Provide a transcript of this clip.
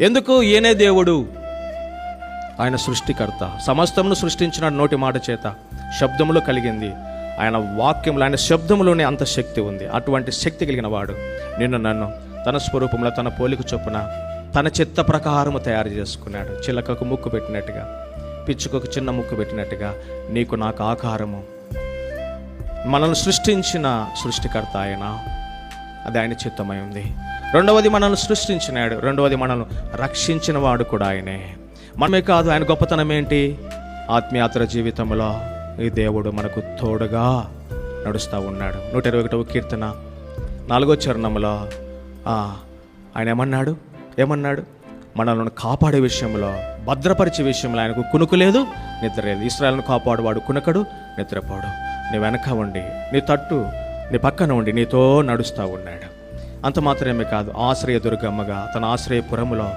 ఎందుకు? ఈయనే దేవుడు, ఆయన సృష్టికర్త. సమస్తమును సృష్టించిన నోటి మాట చేత, శబ్దములో కలిగింది. ఆయన వాక్యంలో, ఆయన శబ్దములోనే అంత శక్తి ఉంది. అటువంటి శక్తి కలిగిన వాడు నిన్ను నన్ను తన స్వరూపంలో, తన పోలిక చొప్పున, తన చిత్త ప్రకారము తయారు చేసుకున్నాడు. చిలకకు ముక్కు పెట్టినట్టుగా, పిచ్చుకకు చిన్న ముక్కు పెట్టినట్టుగా నీకు నాకు ఆకారము. మనల్ని సృష్టించిన సృష్టికర్త ఆయన, అది ఆయన చిత్తమై ఉంది. రెండవది మనల్ని సృష్టించినాడు, రెండవది మనల్ని రక్షించిన వాడు కూడా ఆయనే. మనమే కాదు, ఆయన గొప్పతనం ఏంటి? ఆత్మీయాత్ర జీవితంలో ఈ దేవుడు మనకు తోడుగా నడుస్తూ ఉన్నాడు. 121వ కీర్తన 4వ చరణంలో ఆయన ఏమన్నాడు? మనల్ని కాపాడే విషయంలో, భద్రపరిచే విషయంలో ఆయనకు కునుకు లేదు, నిద్ర లేదు. ఇశ్రాయేలును కాపాడువాడు కునకడు, నిద్రపోడు. నీ వెనక ఉండి, నీ తట్టు, నీ పక్కన ఉండి నీతో నడుస్తూ ఉన్నాడు. అంత మాత్రమే కాదు, ఆశ్రయ దుర్గమ్మగా, తన ఆశ్రయపురములో